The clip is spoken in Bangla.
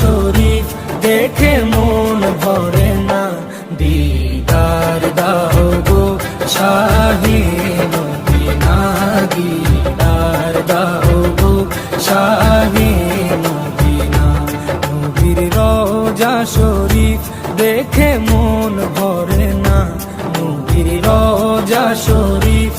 শরীফ দেখে মন ভরে না। দিদার দাও গো শাহে মদিনা, দিদার দাও গো শাহে মদিনা। নবীর রওজা শরীফ দেখে মন ভরে না, নবীর রওজা শরীফ